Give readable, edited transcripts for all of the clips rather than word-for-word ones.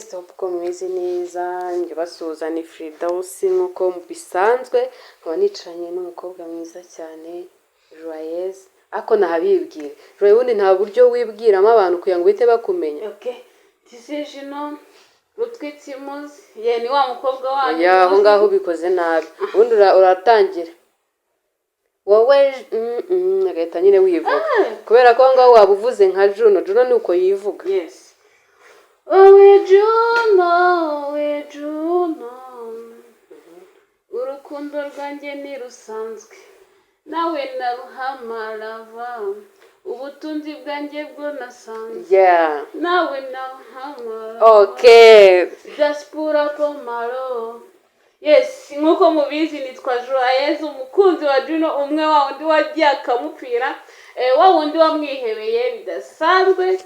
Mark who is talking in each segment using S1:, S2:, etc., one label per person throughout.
S1: guys, uko mwize neza njye basuhuza ni Fridaus nkuko bisanzwe nkaba nicaranye n'umukobwa mwiza cyane Juwayeze ako nahabibwira Juno nta buryo wibwiramo abantu kugira ngo bite bakumenya.
S2: Okay, tisi Juno rutwitsimuzi ye ni wa mukobwa wanyu
S1: ya aho ngaho bikoze nabi ubundi uratangira wowe agahita nyine wivuga kubera ko ngaho wabuvuze nka Juno ni uko yivuga.
S2: Yes. We Juno urukundo rwanjye ni rusanzwe nawe naruhamarava ubutunzi bwanjye bwo nasanze nawe naruhamarava.
S1: Okay,
S2: diaspora komaro. Yes, nkuko mubizi nitwa Juwayeze umukunzi wa Juno umwe wa undi wagiye akamupira wa wundi wamwihebeye bidasanzwe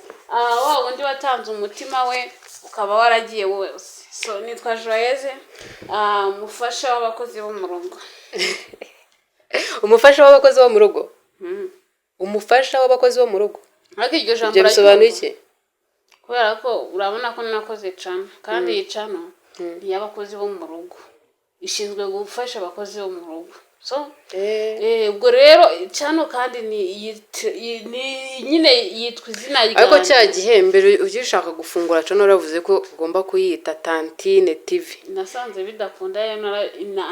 S2: wa wundi watanze umutima we ukaba waragiye wose. So nitwa Juwayeze mufasha w'abakozi bo mu rugo.
S1: umufasha w'abakozi bo mu rugo. Umufasha w'abakozi bo mu rugo
S2: ariko iryo jambo
S1: bisobanuye iki?
S2: Kubera ko urabona ko nakoze cana kandi iyi cana y'abakozi bo mu rugo ishinzwe gufasha abakozi bo mu rugo. So ubwo rero cano kandi ni nyine yitwa izina ryanjye.
S1: Ariko cya gihe mbere ugishaka gufungura cano uravuze ko ugomba kuyita Tantine TV.
S2: Nasanze bidakunda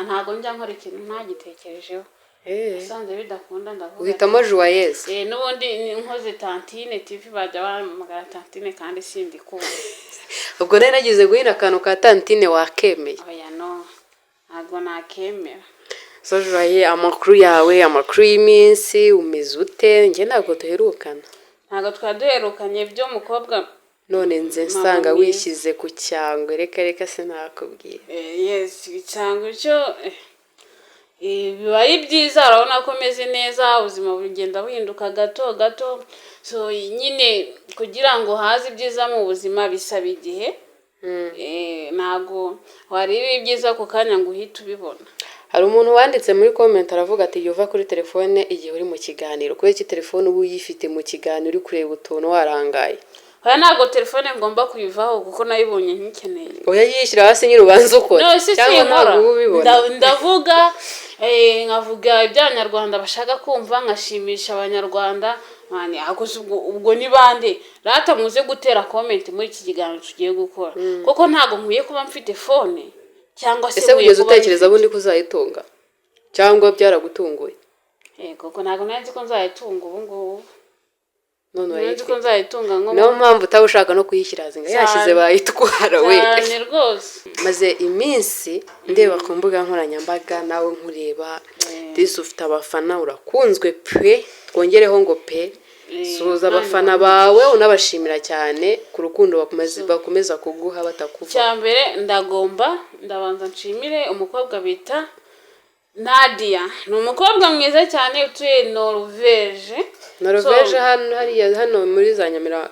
S2: ntago njya nkora ikintu ntagitekerejeho. Nasanze bidakunda ndavuga
S1: uhitamo Juwayeze.
S2: N'ubundi nkoze Tantine TV bajya bamagara Tantine kandi sindi ko.
S1: Ubwo rero nagize guhina akantu ka Tantine wakemeye.
S2: Oya no ntago nakemera.
S1: So Juwayeze amakuru yawe amakuru y'iminsi umeze ute? Nge ntabwo duherukana.
S2: Ntago twaduherukanye byo mukobwa
S1: none nze nsanga wishyize ku cyangwe reka sinakubwira.
S2: Yes icyangwe cyo biba ari byiza urabona ko meze neza ubuzima bugenda buhinduka gato. So nyine kugira ngo haze ibyiza mu buzima bisaba igihe. Ntago wari ibyiza ku kanya ngo uhite ubibona.
S1: Hari umuntu wanditse muri comment aravuga ati yuva kuri telefone igihe uri mu kiganiro kubera iki telefone ubu uyifite mu kiganiro uri kureba utuntu warangaye.
S2: Oya ntago telefone ngomba kuyivaho kuko nayibonye nkikeneye.
S1: Oya yishyira hasi nyurubanza ukora
S2: cyangwa ndavuga nkavuga iby'abanyarwanda bashaka kumva nkashimisha abanyarwanda mani akoze ubwo ni bande rata muze gutera comment muri iki kiganiro tugiye gukora kuko ntago nkwiye kuba mfite phone cyangwa se
S1: ese ugeze utekereza bundi kuzayitunga cyangwa byaragutunguye?
S2: Koko ntago nanzi ko nzayitunga ubu ngubu.
S1: None
S2: ko nzayitunga ngo
S1: no mpamvu utabushaka no kuyishyira zinga yashize bayitwara we.
S2: Cyane rwose.
S1: Maze iminsi ndeba ku mbuga nkoranyambaga nawe nkureba disi ufite abafana urakunzwe pe twongereho ngo pe suza abafana bawe unabashimira cyane ku rukundo bakomeza kuguha batakuva.
S2: Cyambere ndabanza nshimire umukobwa bita Nadia ni umukobwa mwiza cyane utuye Norvege
S1: hano muri za Nyamirambo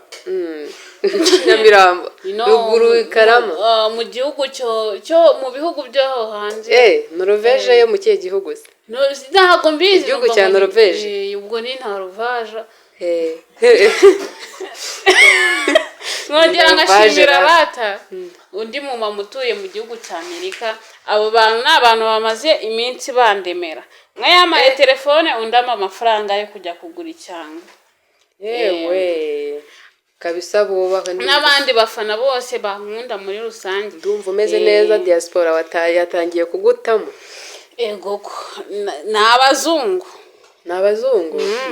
S1: ruguru Ikarama
S2: mu gihugu cyo mu bihugu byo hanze.
S1: Norvege yo mu kihe gihugu se?
S2: Ntago mbizi
S1: igihugu cya Norvege.
S2: Ubwo ni Norvege. Mwongera ngashimira rata undi mu mamutuye mu gihugu cya Amerika. Abo bantu n'abantu bamaze iminsi bandemera mwayamaye telefone undama amafaranga yo kujya kugura icyanga.
S1: Kabisa bubaka
S2: n'abandi bafana bose bankunda muri rusange.
S1: Ndumva umeze neza diaspora yatangiye kugutamo.
S2: Koko n'abazungu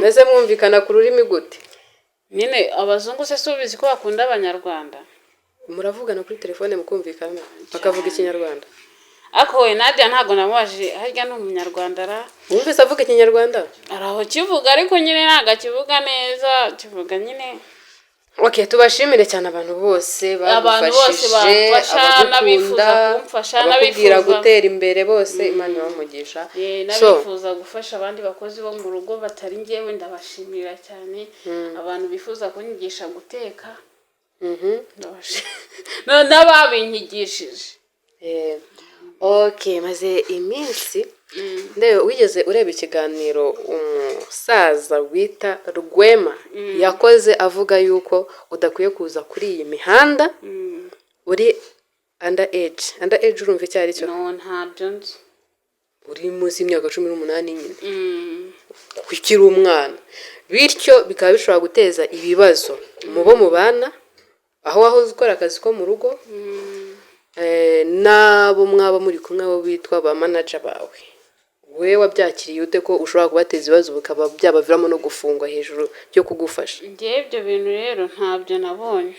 S1: meze mwumvikana ku rurimi gute?
S2: Nyine abazungu se subizi ko bakunda abanyarwanda
S1: muravugana kuri telefone mukumvikana bakavuga ikinyarwanda.
S2: Ako we Nadia ntago namubaje harya ni umunyarwanda ra
S1: wumvise avuga ikinyarwanda
S2: araho kivuga ariko nyine ntaga kivuga neza kivuga nyine.
S1: Okay, tubashimire cyane abantu bose bagufashije
S2: n'abifuza kumfasha
S1: n'abifuza gutera imbere bose Imana ibamugisha.
S2: N'abifuza gufasha abandi bakozi bo mu rugo batari ngewe ndabashimira cyane. Abantu bifuza kunyigisha guteka n'ababinyigishije.
S1: Okay, maze iminsi ndebe wigeze ureba ikiganiro umusaza wita Rwema yakoze avuga yuko udakwiye kuza kuri iyi mihanda uri under age urumva icyo ari cyo?
S2: no ntabyo nzi.
S1: Uri munsi y'imyaka 18 nyine ukiri umwana, bityo bikaba bishobora guteza ibibazo mubo mubana aho wahoze ukora akazi ko mu rugo nabo mwaba muri kumwe abo bitwa ba manager bawe. We wabyakiriye ute ko ushobora kubateza ibibazo bikaba byabaviramo no gufungwa hejuru yo kugufasha?
S2: Ngiye ibyo bintu rero ntabyo nabonye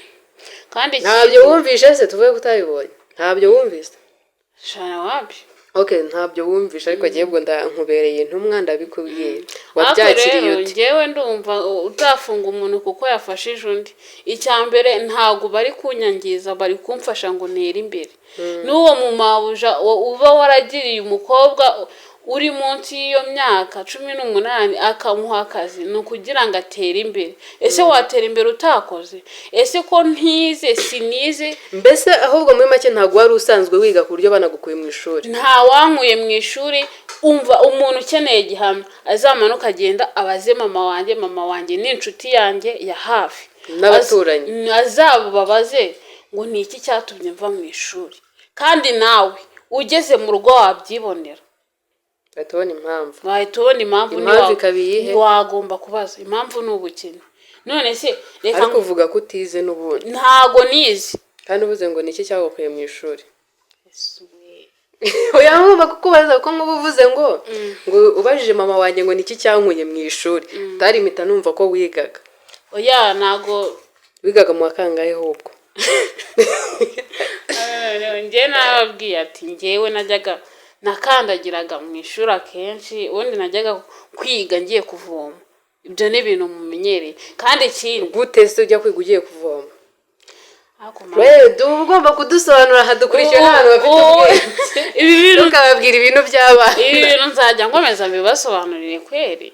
S2: kandi
S1: ntabyo wumvishe se? Tuvuye kutabibonye ntabyo wumvise
S2: shana wapi?
S1: Okay, ntabyo wumvisha ariko giye bwo nkubereye intumwa ndabikubwiye. Wabyakiriye ute?
S2: Ngewe ndumva utafunga umuntu kuko yafashije undi. Icyambere ntago bari kunyangiza, bari kumfasha ngo ntere imbere. N'uwo mu mabuja uba waragiriye umukobwa uri munsi y'iyo myaka 18 akamuha akazi no kugira ngo atere imbere. Ese watera imbere utakoze? Ese ko ntize sinize?
S1: Mbese ahubwo muri make ntago wari usanzwe wiga ku buryo banagukuye mu ishuri?
S2: Nta wankuye mu ishuri. Umva umuntu ukeneye gihamya azamanuka agenda abaze mama wanjye ni inshuti yanjye ya hafi
S1: n'abaturanyi,
S2: azabo babaze ngo ni iki cyatumye mva mu ishuri. Kandi nawe ugeze mu rugo wabyibonera,
S1: batubona impamvu.
S2: Wahitubona impamvu
S1: ikabiyihe?
S2: Wagomba kubaza impamvu n'ubukene. None se reka
S1: ariko uvuga ko utize n'ubundi.
S2: Ntago nize.
S1: Kandi uvuze ngo niki cyagukuye mu ishuri? Oya ngomba kukubaza ko ngubuvuze ngo ubajije mama wanjye ngo niki cyankuye mu ishuri. Tari mita numva ko wigaga.
S2: Oya nago
S1: wigaga mu wakangaye hubwo.
S2: Nje nababwiye ati ngewe najyaga nakandagiraga mu ishuri akenshi, ubundi najyaga kwiga ngiye kuvoma. Ibyo ni ibintu mumenyereye. Kandi ikindi
S1: gute se ujya kwiga ugiye kuvoma? Wewe ugomba kudusobanura hadukurikira n'abantu bafite ubwenge.
S2: Ibi bintu
S1: ukababwira ibintu by'abana.
S2: Ibi bintu nzajya ngomeza mbibasobanurire kweri.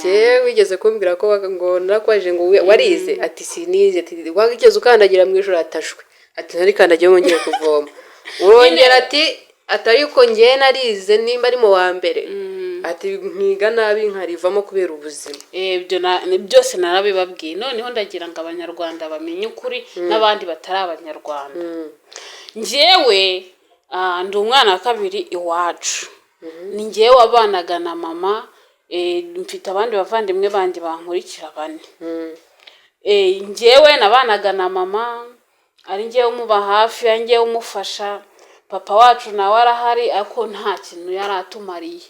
S1: Je wigeze kumbwira ko ngo narakwaje ngo warize ati sinize, ati wageze ukandagira mu ishuri atashwe, ati nari kandagiye ngo ngiye kuvoma. Urongera ati atari uko ngiye narize nimba ari mu wa mbere, ati nkiga nabi nkarivamo kubera ubuzima.
S2: Ibyo byose narabibabwiye. Noneho ndagira ngo abanyarwanda bamenye ukuri n'abandi batari abanyarwanda. Njewe ndi umwana wa kabiri iwacu. Ni ngewe wabanaga na mama, mfite abandi bavandimwe bandi bankurikira bane. Njewe nabanaga na mama, ari ngewe umuba hafi, ari ngewe umufasha. Papa wacu nawe arahari ako nta kintu yari atumariye.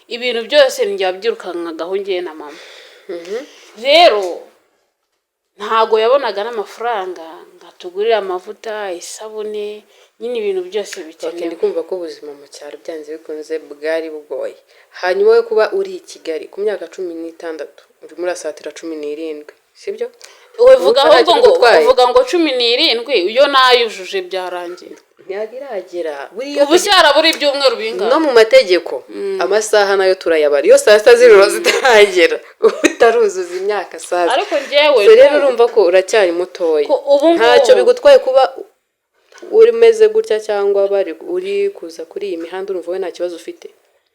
S2: Ibintu byose njye wabyirukankagaho ngiye na mama. Rero ntago yabonaga n'amafaranga ngatugurira amavuta, isabune, nyine ibintu byose bikenewe.
S1: Ndi kumva ko ubuzima mu cyaro byanze bikunze bwari bugoye. Hanyuma yo kuba uri i Kigali ku myaka 16 uri muri asatira 17, sibyo?
S2: Uvuga ahubwo ngo uvuga ngo 17 iyo nayujuje byarangiye.
S1: Ntiyagiragira
S2: ubucyara buri byumweru bingana.
S1: No mu mategeko amasaha nayo turayabara. Iyo saa 7 z'ijoro zitaragera utaruzuza imyaka saza.
S2: Ariko ngewe
S1: rero urumva ko uracyari mutoya. Ntacyo bigutwaye kuba uri meze gutya cyangwa bari uri kuza kuri iyi mihanda urumva we nta kibazo ufite?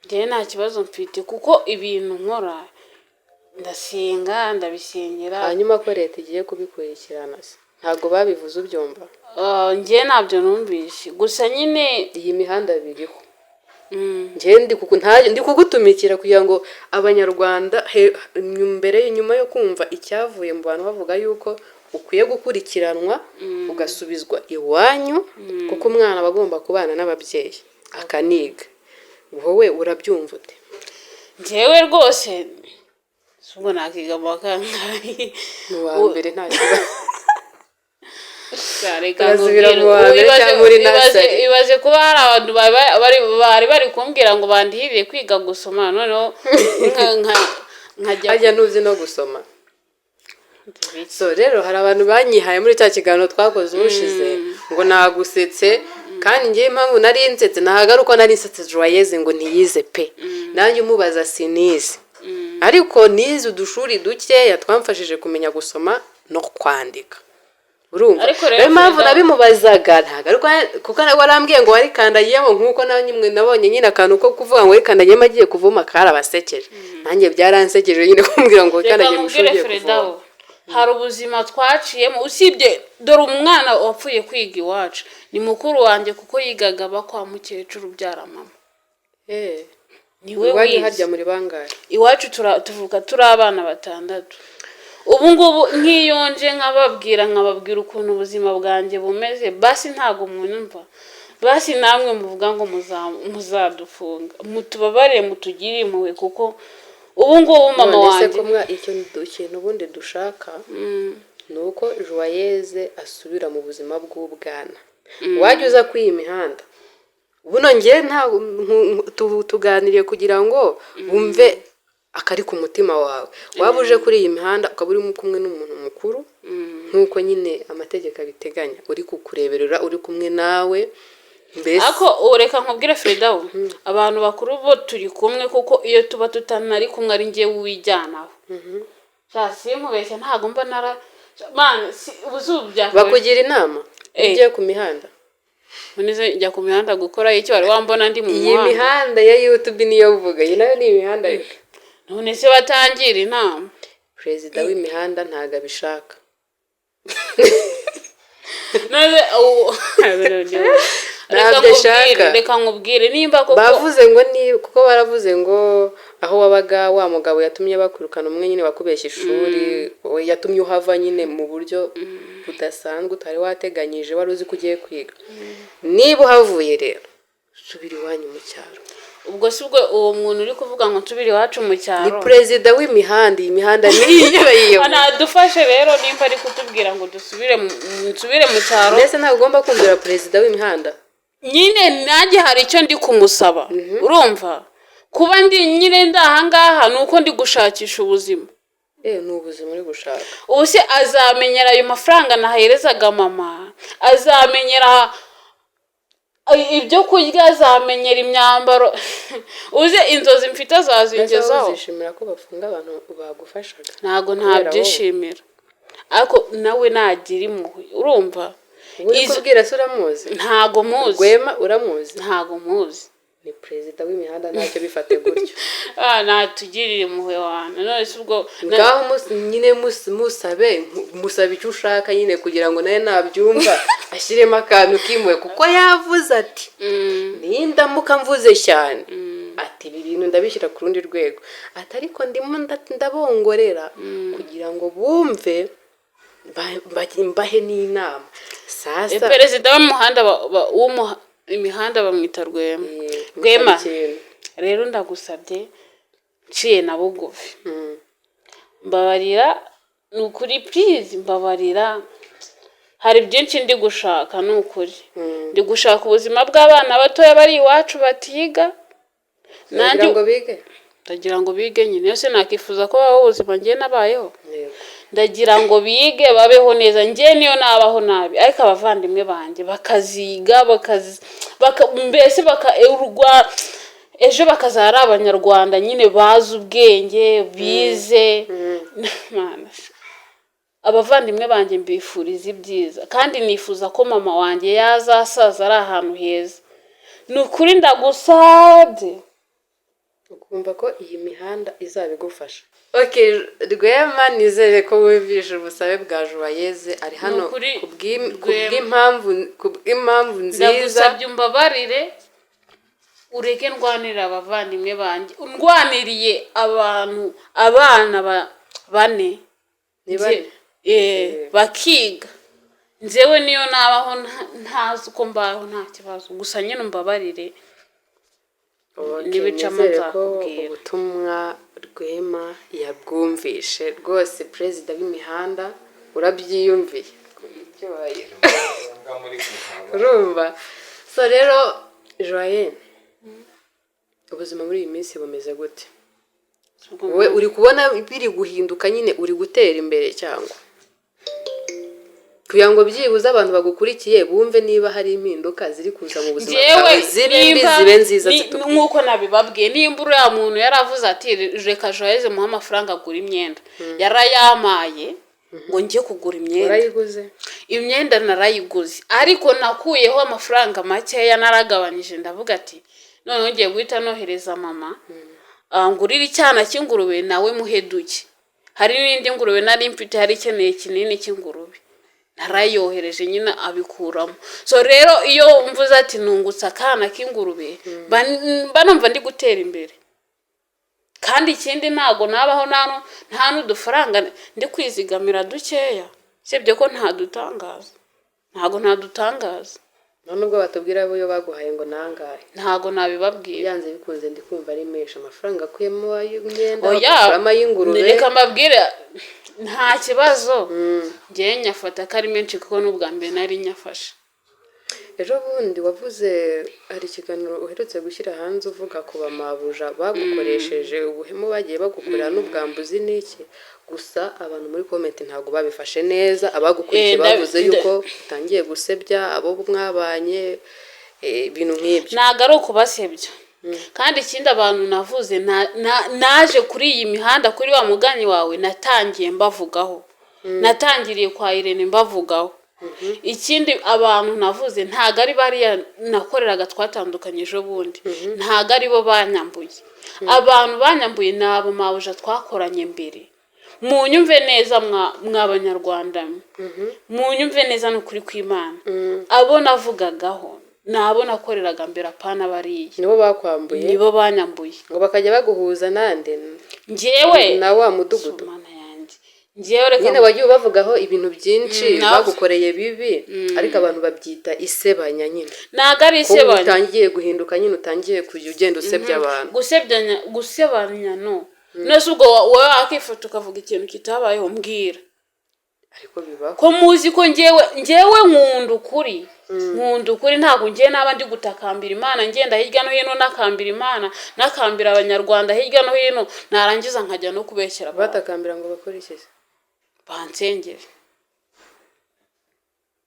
S2: Ngewe nta kibazo mfite kuko ibintu nkora ndasenga ndabisengera.
S1: Hanyuma ko leta igiye kubikurikirana se ntago babivuze ubyumva?
S2: Ngewe nabyo numvise gusa nyine
S1: iyi mihanda biriho. Ngewe ndi kugutumikira kugira ngo abanyarwanda mbere nyuma yo kumva icyavuye mu bantu bavuga yuko ukwiye gukurikiranwa ugasubizwa iwanyu kuko umwana bagomba kubana n'ababyeyi akaniga. Wowe urabyumva ute?
S2: Ngewe rwose subwo nakiga mu wakangaye
S1: mu wa mbere nta kibazo.
S2: Ibaze kuba hari abantu bari kumbwira ngo bandihiriye kwiga gusoma, noneho
S1: nkajya ntuzi no gusoma. So rero hari abantu banyihaye muri cya kiganiro twakoze ubushize ngo nagusetse, kandi ngiye impamvu nari nsetse nahagaruka nari nsetse Juwayeze ngo ntiyize pe. Nanjye umubaza sinize, ariko nize udushuri dukeya twamfashije kumenya gusoma no kwandika. Urumva rero mpamvu nabimubazaga ntagaruka kuko warambwiye ngo wari kandagiyemo nkuko nanyimwe nabonye nyine akantu ko kuvuga ngo wari kandagiyemo agiye kuvoma karabasekeje. Nanjye byaransekeje nyine kumbwira ngo kandagiye mu shuri kuvoma.
S2: hari ubuzima twaciyemo usibye dore umwana wapfuye kwiga iwacu ni mukuru wanjye kuko yigaga kwa mukecuru byara mama
S1: niwe wize harya muri bangahe
S2: iwacu tuvuka turi abana 6 ubu ngubu nkiyonje nkababwira ukuntu ubuzima bwanjye bumeze basi ntago munyumva basi namwe muvuga ngo muzadufunga mutubabarire mutugire impuhwe kuko ubu ngubu mama wanjye
S1: ikintu ubundi dushaka nuko Juwayeze asubira mu buzima bw'ubwana wajya uza kwiyi mihanda buno ngiye nta tuganiriye kugira ngo bumve akari ku mutima wawe waba uje kuri iyi mihanda ukaba uri kumwe n'umuntu mukuru nkuko nyine amategeko abiteganya uri kukureberera uri kumwe nawe mbese
S2: ako ureka nkubwire Fredawo abantu bakuru bo turi kumwe kuko iyo tuba tutanari kumwe ari ngiye wijyanaho cyasi mubeshya ntago mba nara man ubuzubya
S1: bakugira inama ugiye ku mihanda
S2: Munize njya ku mihanda gukora iki wari wambona ndi mu muhanda
S1: iyi mihanda ya YouTube niyo uvuga iyi nayo ni imihanda
S2: none se batangira inama
S1: perezida w'imihanda ntago abishaka
S2: none reka nkubwire nimba koko
S1: bavuze ngo ni kuko baravuze ngo aho wabaga wa mugabo yatumye bakurukana umwe nyine wakubeshya ishuri yatumye uhava nyine mu buryo budasanzwe utari wateganyije wari uzi ko ugiye kwiga niba uhavuye rero subira iwanyu mu cyaro
S2: ubwo si ubwo uwo muntu uri kuvuga ngo tubiri iwacu mu cyaro
S1: ni perezida w'imihanda iyi mihanda niyo
S2: anadufashe rero nimba ari kutubwira ngo nsubire mu cyaro
S1: mbese ntabwo ugomba kumvira perezida w'imihanda
S2: nyine nanjye hari icyo ndi kumusaba urumva kuba ndi nyine ndahangaha nuko ndi gushakisha ubuzima
S1: ni ubuzima uri gushaka
S2: ubu se azamenyera ayo mafaranga naherezaga mama azamenyera ibyo kurya azamenyera imyambaro uze inzozi mfite azazingezaho
S1: uzishimira ko bafunga abantu bagufashaga
S2: ntago ntabyishimira ariko nawe nagira impuhwe urumva
S1: uri kubwira se uramuzi
S2: ntago muzi
S1: Rwema uramuzi
S2: ntago muzi
S1: ni perezida w'imihanda ntacyo bifate gutyo
S2: natugirire impuhwe wana none se ubwo
S1: ngaho nyine musabe icyo ushaka nyine kugira ngo nawe nabyumva ashyiremo akantu kimwe kuko yavuze ati nindamuka mvuze cyane ati ibi bintu ndabishyira ku rundi rwego ati ariko ndimo ndabongorera kugira ngo bumve mbahe n'inama sasa
S2: perezida w'umuhanda imihanda bamwita Rwema rero ndagusabye nciye na bugufi mbabarira nukuri please mbabarira hari byinshi ndi gushaka nukuri ndi gushaka ubuzima bw'abana batoya bari iwacu batiga
S1: nanjye ngo bige
S2: ndagira ngo bige nyine yose nakifuza ko baho ubuzima ngiye nabayeho ndagira ngo bige babeho neza ngiye niyo nabaho nabi ariko abavandimwe banjye bakaziga mbese ejo bakazara abanyarwanda nyine bazi ubwenge bize abavandimwe banjye mbifuriza ibyiza kandi nifuza ko mama wanjye yazasaza ari ahantu heza ni ukuri ndagusabye
S1: ukumva ko iyi mihanda izabigufasha Rwema nizere ko wumvise ubusabe bwa Juwayeze ari hano kubw'impamvu nziza
S2: ndagusabye umbabarire ureke ndwanirira abavandimwe banjye ndwaniriye abana 4 bakiga nzewe niyo nabaho ntazi uko mbaho nta kibazo gusa nyine umbabarire
S1: nibicamo nzakubwira ubutumwa Rwema yabwumvishe rwose perezida w'imihanda urabyiyumviye urumva so rero Juwayeze ubuzima muri iyi minsi bumeze gute wowe uri kubona biri guhinduka nyine uri gutera imbere cyangwa kugira ngo byibuze abantu bagukurikiye bumve niba hari impinduka ziri kuza mu buzima bwawe zibe nziza
S2: nk'uko nabibabwiye nimba uriya muntu yaravuze ati reka Juwayeze muha amafaranga agura imyenda yarayamaye ngo njye kugura imyenda
S1: urayiguze
S2: imyenda narayiguze ariko nakuyeho amafaranga makeya naragabanyije ndavuga ati none ngiye guhita nohereza mama ngurira icyana cy'ingurube nawe muhe duke hari n'indi ngurube nari mfite hari ikeneye kinini cy'ingurube narayohereje nyine abikuramo. So rero iyo mvuze ati nungutse akana k'ingurube banumva ndi gutera imbere. Kandi ikindi ntago nabaho nta n'udufaranga ndi kwizigamira dukeya, sibyo ko ntago ntadutangaza.
S1: nubwo batubwira bo yo baguhaye ngo nangahe
S2: ntago nabibabwira.
S1: yanze bikunze ndi kumva ari menshi amafaranga akuyemo y'imyenda
S2: oya
S1: y'ingurube.
S2: reka mbabwire nta kibazo ngiye nyafata ko ari menshi kuko n'ubwa mbere nari nyafashe.
S1: Ejo bundi wavuze hari ikiganiro uherutse gushyira hanze uvuga ku bamabuja bagukoresheje ubuhemu bagiye bagukorera n'ubwambuzi n'iki, gusa abantu muri comment ntago babifashe neza. Abagukurikiye bavuze yuko utangiye gusebya abo mwabanye ibintu nk'ibyo.
S2: Ntago ari ukubasebya. Kandi ikindi abantu navuze naje kuri iyi mihanda kuri wa muganyi wawe natangiye mbavugaho. Natangiriye kwa Irene mbavugaho. Ikindi abantu navuze ntago ari bariya nakoreraga twatandukanye ejo bundi, ntago ari bo banyambuye. Abantu banyambuye nabo mabuja twakoranye mbere. Munyumve neza mw'abanyarwanda, munyumve neza n'ukuri kw'Imana. Abo navugagaho nabo nakoreraga mbere apana bariye.
S1: Nibo bakwambuye?
S2: Nibo banyambuye.
S1: Ngo bakajya baguhuza nande
S2: njyewe
S1: na wa mudugudu.
S2: Nyine
S1: wagiye ubavugaho ibintu byinshi bagukoreye bibi, ariko abantu babyita isebanya nyine.
S2: Ntago ari isebanya.
S1: Utangiye guhinduka nyine, utangiye kujya ugenda usebya abantu.
S2: Gusebanya no. Nese ubwo wowe akifata ukavuga ikintu kitabayeho mbwira.
S1: Ariko bibaho.
S2: Ko muzi ko njyewe nkunda ukuri. Nkunda ukuri ntago ngiye n'abandi gutakambira Imana ngenda hirya no hino nakambira Imana, nakambira abanyarwanda hirya no hino, narangiza nkajya no kubeshyera abantu.
S1: Batakambira ngo bakore iki?
S2: Bansengere.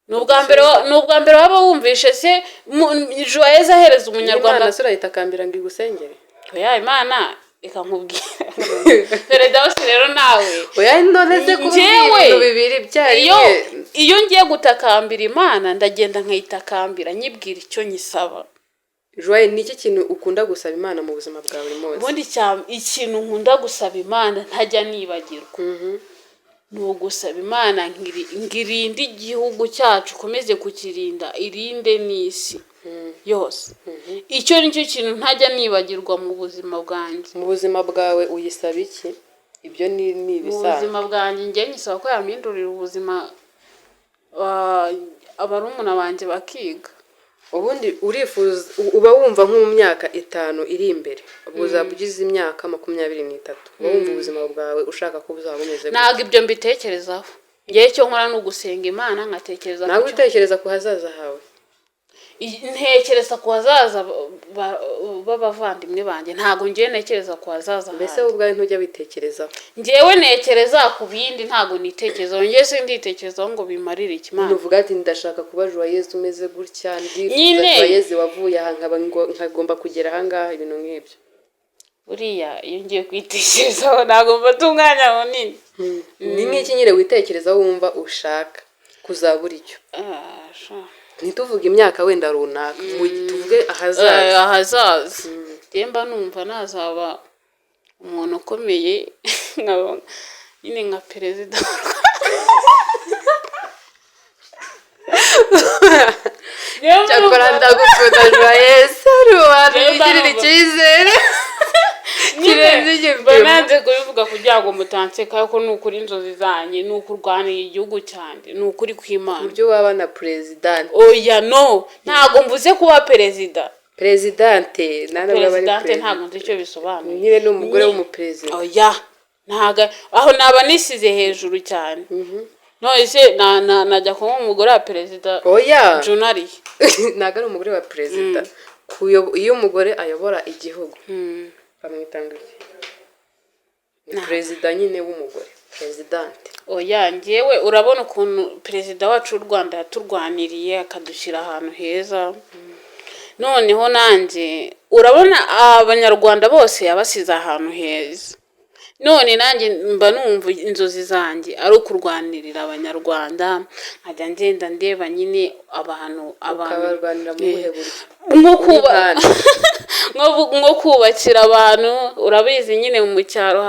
S2: Nubwa mbere waba wumvishe se Juwayeze ahereza umunyarwanda
S1: Imana sura itakambira ngo igusengere.
S2: Oya Imana reka nkubwira. Perezida wose rero nawe.
S1: Oya ndoneze kubwira ibintu bibiri byari.
S2: Iyo ngiye gutakambira Imana ndagenda nkayitakambira nyibwira icyo nyisaba.
S1: Joye niki kintu ukunda gusaba Imana mu buzima bwawe buri munsi?
S2: Ubundi ikintu nkunda gusaba Imana ntajya nibagirwa. No gusaba Imana ngirinde igihugu cyacu, komeze kukirinda, irinde n'isi yose. Icyo nicyo kintu ntajya nibagirwa mu buzima bwanjye.
S1: Mu buzima bwawe uyisaba iki? Ibyo ni ibisa.
S2: Mu buzima bwanjye ngiye nyisaba ko yamindurira ubuzima abarumuna banjye bakiga.
S1: Ubundi urifuza uba wumva nko mu myaka 5 iri imbere, ubugize imyaka 23, uba wumva ubuzima bwawe ushaka ko buzaba bumeze.
S2: Ntago ibyo mbitekerezaho. Ngiye cyo nkora no gusenga Imana nkatekereza.
S1: Nawe utekereza ku hazaza hawe?
S2: Ntekereza ku hazaza b'abavandimwe banjye, ntago ngiye ntekereza ku hazaza.
S1: Mbese ubwawe ntujya bitekerezaho?
S2: Ngewe ntekereza ku bindi, ntago nitekerezaho. Ngiye se nditekerezaho ngo bimarire ikimana.
S1: Uvuga ati ndashaka kuba Juwayeze umeze gutya, ndifuza Juwayeze wavuye aha nkagomba kugera aha ngaha, ibintu nk'ibyo. Uriya
S2: iyo ngiye kwitekerezaho ntago mfata umwanya munini.
S1: Ni nk'iki nyine witekerezaho wumva ushaka kuzabura icyo? Ntituvuge imyaka wenda runaka, tuvuge ahazaza.
S2: Ahazaza demba numva nazaba umuntu ukomeye nyine nka perezida.
S1: Cyakora ndagukunda Juwayeze, wigirira icyizere.
S2: Bananze kubivuga kugira ngo mutanseka ko nukuri inzozi zanjye nukurwanira igihugu cyane, nukuri kw'Imana.
S1: Buryo waba na president?
S2: Oya no, ntago mvuze kuba perezida.
S1: Presidente
S2: Presidente ntago nzi icyo bisobanuye.
S1: Nyine ni umugore w'umuperezida.
S2: Oya ntago aho naba nisize hejuru cyane. No ese najya kuba umugore wa perezida.
S1: Oya
S2: Juno
S1: ntago ari umugore wa perezida. Iyo umugore ayobora igihugu bamwitanga iki? Perezida nyine w'umugore, presidente.
S2: Oya ngewe urabona ukuntu perezida wacu w'u Rwanda yaturwaniriye akadushyira ahantu heza. Noneho nanjye urabona abanyarwanda bose yabasize ahantu heza. None nanjye mba numva inzozi zanjye ari ukurwanirira abanyarwanda, nkajya ngenda ndeba nyine abantu
S1: ukabarwanira mu buhe buryo?
S2: Nko kubakira abantu. Urabizi nyine mu mucyaro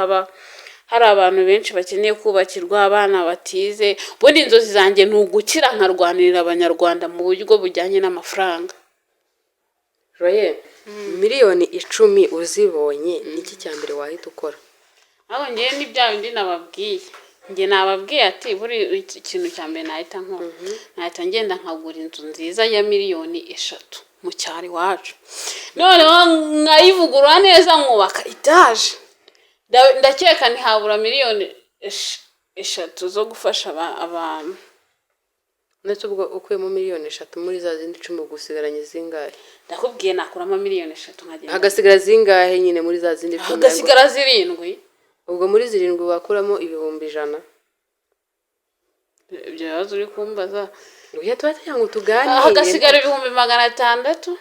S2: hari abantu benshi bakeneye kubakirwa abana batize ubundi inzozi zanjye ni ugukira nkarwanirira abanyarwanda mu buryo bujyanye n'amafaranga.
S1: Joye miliyoni 10 uzibonye niki cya mbere wahita ukora?
S2: aho ngiye ni bya bindi nababwiye ngiye nababwiye ati buri ikintu cya mbere nahita nkora nahita ngenda nkagura inzu nziza ya miliyoni 3 mu cyaro iwacu noneho nkayivugurura neza nkubaka etaje ndakeka ntihabura miliyoni 3 zo gufasha abantu.
S1: Ndetse ubwo ukuyemo miliyoni 3 muri za zindi 10 gusigaranye zingahe?
S2: Ndakubwiye nakuramo miliyoni 3 nkagenda.
S1: Hagasigara zingahe nyine muri za zindi 10?
S2: Hagasigara 7.
S1: Ubwo muri 7 wakuramo 100,000.
S2: Ibyo yazo uri kumbaza.
S1: Uya twatya ngo tuganire.
S2: Hagasigara 600,000.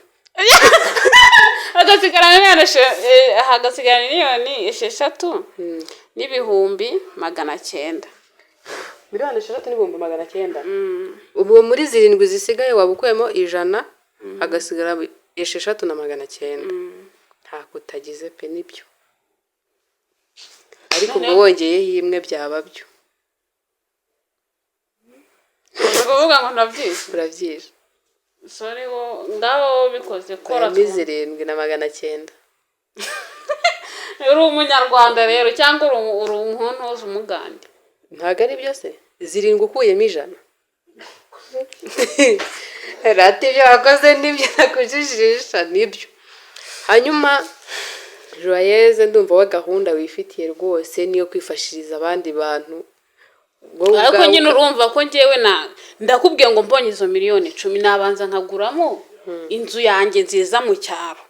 S2: Hagasigara miliyoni 3 n'ibihumbi 900.
S1: Miliyoni 3 n'ibihumbi 900. Ubwo muri 7 zisigaye wabukuyemo 100 hagasigara 3 na 900. Nta kutagize pe nibyo. Ariko ubwo wongeyeho imwe byaba byo.
S2: Uvuga ngo ndabyishe.
S1: Urabyishe.
S2: Sorry wo ngaho bikoze kora
S1: 7 na 900.
S2: Uri umunyarwanda rero cyangwa uri umuntu wose umugande.
S1: Ntago ari byose 7 ukuyemo 100. Rati byo wakoze nibyo nakujijisha nibyo. Hanyuma Juwayeze ndumva wa gahunda wifitiye rwose niyo kwifashiriza abandi bantu.
S2: Ariko nyine urumva ko ngewe ndakubwiye ngo mbonye izo miliyoni 10 nabanza nkaguramo inzu yanjye nziza mu cyaro.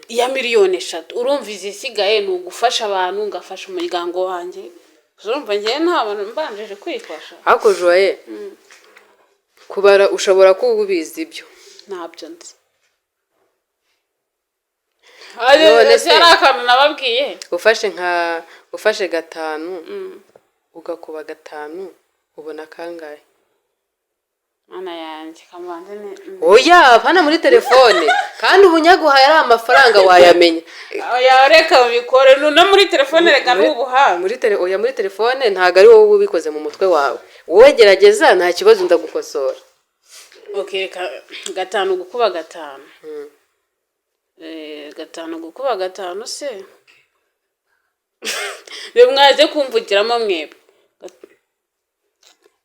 S2: Ya miliyoni 3 urumva izisigaye ni ugufasha abantu ngafasha umuryango wanjye. Urumva ngewe ntabwo mbanjeje kwifasha.
S1: Hako Juwaye. Kubara ushobora kububiza ibyo.
S2: Ntabyo nzi. Ese arakantu nababwiye.
S1: Ufashe 5 ugakuba 5 ubona kangahe?
S2: Mana yanjye kamanze ne.
S1: Oya pana muri telefone kandi ubunyaguhaye ari amafaranga wayamenya.
S2: Oya reka ubikore no muri telefone reka n'ubuha.
S1: Muri telefone ntago ari wowe ubikoze mu mutwe wawe. Wowe gerageza nta kibazo ndagukosora.
S2: Okay 5 gukuba 5. 5 gukuba 5 se. Mwaje kumvugiramo mwebwe.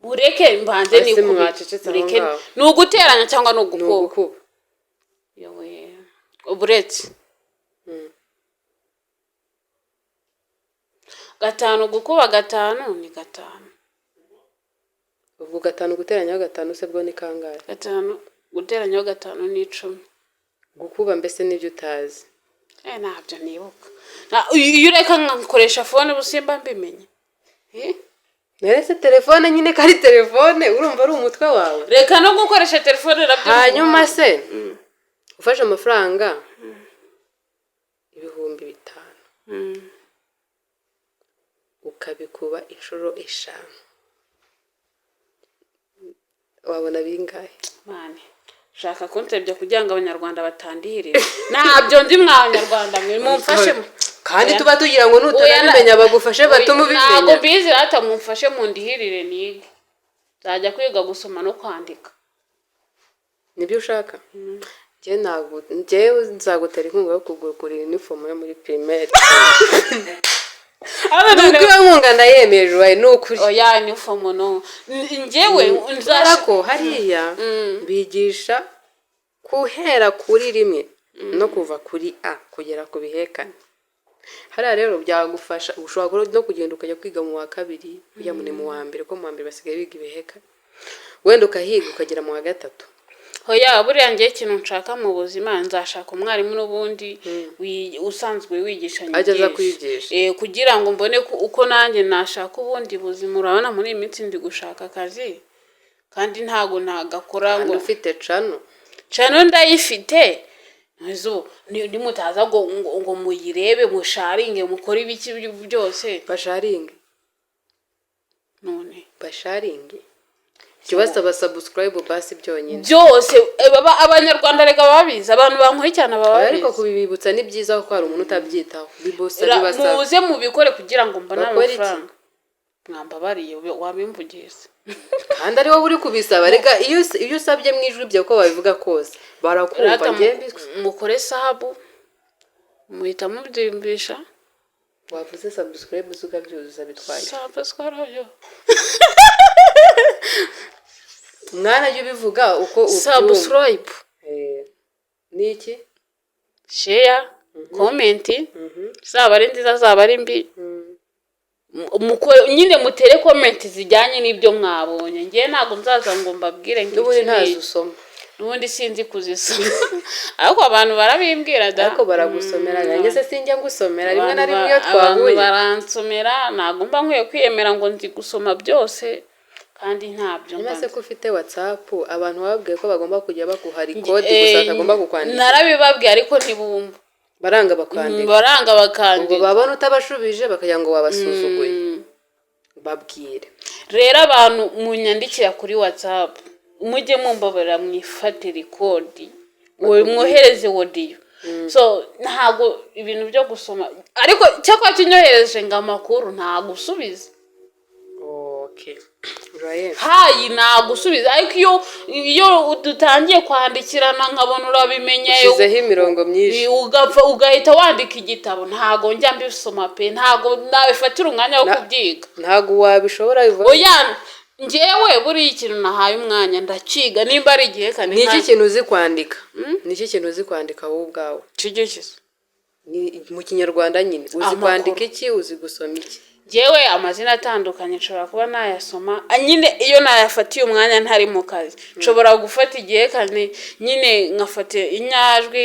S2: Ureke mbanze ni kureke nuguteranya cyangwa nugukuba. Yowe uburetse. 5 gukuba 5 ni 5.
S1: Ubwo 5 guteranya 5 se bwo ni kangahe?
S2: 5 guteranya 5 ni 10.
S1: Gukuba mbese nibyo utazi.
S2: Ntabyo nibuka. Iyo ureka nkoresha phone busimba mbimenye.
S1: Nerese telefone nyine kari telefone urumva ari umutwe wawe.
S2: Reka no gukoresha telefone rabyo.
S1: Hanyuma se ufashe amafaranga 5,000 ukabikuba inshuro 5 wabona bingahe?
S2: Mane shaka kontebye kugira ngo abanyarwanda batandihirire. Ntabyo ndi mw'abanyarwanda mwe mumfashe
S1: kandi tuba tugira ngo nutabimenya bagufashe batuma ubimenya.
S2: Ntabwo bizi hata mumfashe mu ndihirire nige. Zajya kwiga gusoma no kwandika.
S1: Nibyo ushaka? Njyewe nzagutera inkunga yo kugura uniform yo muri primaire. Nuko nkunga ndayemeje waye nukuri.
S2: Oya uniform no. Njyewe
S1: nzarako hariya bigisha kuhera kuri rimwe no kuva kuri A kugera ku bihekane. Hariya rero byagufasha ushobora no kugenda ukajya kwiga mu wa 2 ujya mu wa 1 ko mu wa 1 basigaye biga ibihekane. Wenda ukahiga ukagera mu wa 3.
S2: Hoya buriya ngiye ikintu nshaka mu buzima nzashaka umwarimu n'ubundi usanzwe wigisha nyigisha.
S1: Ajaza kwigisha.
S2: Kugira ngo mbone uko nanjye nashaka ubundi buzima urabona muri iminsi ndi gushaka akazi kandi ntago ntagakora ngo
S1: ufite
S2: cano ndayifite. Nizo ni mutaza ngo muyirebe musharinge mukora ibiki byose
S1: basharinge.
S2: None
S1: basharinge kibasaba subscribe basi byonyine
S2: byose abanyarwanda rega babizi abantu bankurikirana bababizi
S1: ariko kubibibutsa ni byiza ko hari umuntu utabyitaho bibose bibasaba
S2: muze mubikore kugira ngo mbone amafaranga mwambabariye wabimvugize
S1: kandi ari wowe uri kubisaba rega iyo usabye mu ijwi byo ko babivuga kose barakumva
S2: mukore sabu muhita mubyimbisha
S1: wavuze subscribe uzugabyuzuza bitwaye
S2: subscribe
S1: mwana yo bivuga uko
S2: subscribe
S1: niki
S2: share comment zaba ari nziza zaba ari mbi nyine mutere comment zijyanye n'ibyo mwabonye ngiye ntago nzaza ngo mbabwire
S1: n'ubundi ntazi usoma
S2: n'ubundi sinzi kuzisoma ariko abantu barabimbwira da
S1: ariko baragusomera nanjye se sinjya ngusomera rimwe na rimwe iyo twahuye
S2: abantu baransomera ntago mba nkwiye kwiyemera ngo nzi gusoma byose kandi ntabyo
S1: maze ko ufite WhatsApp abantu babwiye ko bagomba kujya bakuhari code gusa atagomba kukwandika
S2: narabibabwiye ariko ntibumva
S1: baranga bakandika ngo babone utabashubije bakajya ngo wabasuzuguye babwire
S2: rero abantu munyandikira kuri WhatsApp mujye mumbabarira mwifate record mwohereze audio so ntago ibintu byo gusoma ariko cyakwa kinyohereje ngo amakuru ntago usubiza
S1: okay right
S2: hayi nagusubiza ariko iyo dutangiye kwandikirana nkabona urabimenye
S1: usizeho imirongo myinshi
S2: ugahita wandika igitabo ntago njya mbisoma pe ntago nabifatira umwanya wo kubyiga
S1: ntago wabishobora
S2: oya ngewe buri ikintu nahaye umwanya ndaciga nimba ari igihe kandi
S1: niki kintu uzi kwandika niki kintu uzi kwandika wowe ubwawe
S2: cigikiza
S1: ni mu kinyarwanda nyine uzi kwandika iki uzi gusoma iki
S2: jewe amazina atandukanye nshobora kuba nayasoma nyine iyo nayafatiye umwanya ntari mu kazi nshobora gufata igihe kandi nyine nkafata inyajwi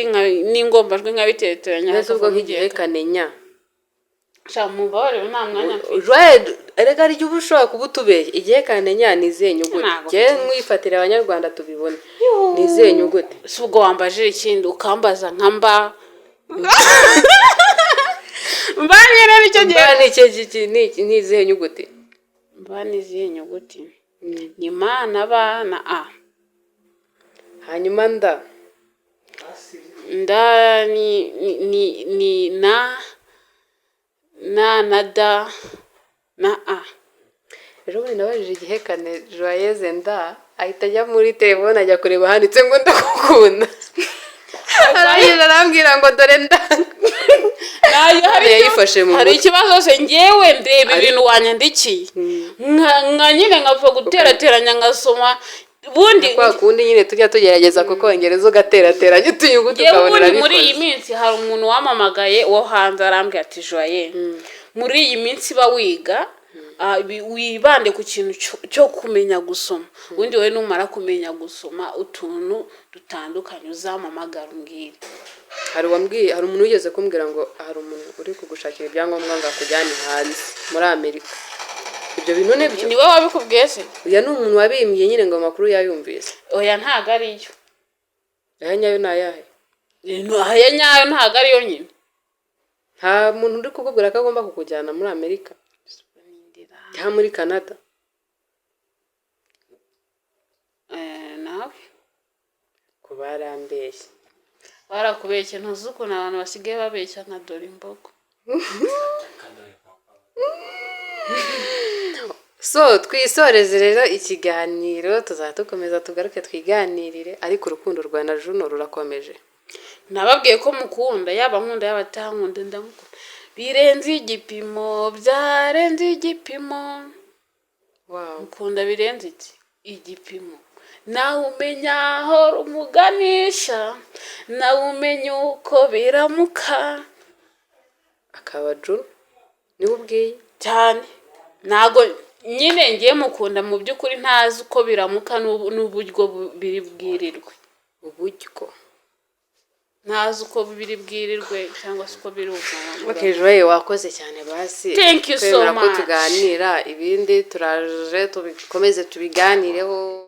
S2: n'ingombajwi nkabiteteranya
S1: neza ubwo nk'igihe kanenya
S2: mubare nta mwanya
S1: mfite erega ari ubu ushobora kuba utubeye igihe kanenya nizihe nyuguti je mwifatira abanyarwanda tubibone nizihe nyuguti
S2: si ubwo wambajije ikindi ukambaza nkamba mbanye rero icyo gihe
S1: ni izihe nyuguti
S2: mbane izihe nyuguti ni ma na ba na a
S1: hanyuma nda
S2: ni na da na a
S1: ejo bundi nabajije igihe kane Juwayeze nda ahita ajya muri telefone ajya kureba handitse ngo ndakukunda arambwira ngo dore ndanga
S2: hari ikibazo se ngewe ndeba ibintu wanyandikiye nka nyine nkapfa guterateranya ngasoma bundi
S1: kwa kundi nyine tujya tugerageza kuko Ingereza ugaterateranya utunyuguti ukabonera bikoze
S2: muri iyi minsi hari umuntu wamamagaye wo hanze arambwira ati Juwaye muri iyi minsi ba wiga wibande ku kintu cyo kumenya gusoma ubundi we numara kumenya gusoma utuntu dutandukanye uzamamagara umbwira
S1: hari umuntu wigeze kumbwira ngo hari umuntu uri kugushakira ibyangombwa ngo akujyane hanze muri Amerika ibyo bintu nebyo
S2: niwe wabikubwiye se
S1: uya ni umuntu wabimbye nyine ngo amakuru yayumvise
S2: oya ntago ariyo
S1: nyayo nayahe
S2: aya nyayo ntago ariyo nyine
S1: nta muntu uri kukubwira ko agomba kukujyana muri Amerika cyangwa muri Canada
S2: nawe
S1: kubarambeshye
S2: barakubeshye ntuzi ukuntu abantu basigaye babeshya nka dore imbogo
S1: so twisoreze rero ikiganiro tuzadukomeza tugaruke twiganirire ariko urukundo rwa na Juno rurakomeje
S2: nababwiye ko mukunda yaba nkunda yaba atankunda ndamukunda birenze igipimo byarenze igipimo
S1: wow
S2: mukunda birenze igipimo nawe umenya aho rumuganisha nawe umenya uko biramuka
S1: akaba Juno niwe ubwiye
S2: cyane nago nyine ngiye mukunda mu by'ukuri ntazi uko biramuka n'uburyo biri bwirirwe
S1: uburyo
S2: ntazi uko biri bwirirwe cyangwa se uko biri ubwana
S1: okay Juwayeze wakoze cyane basi
S2: thank you so much
S1: tuganira ibindi turaje tubikomeze tubiganireho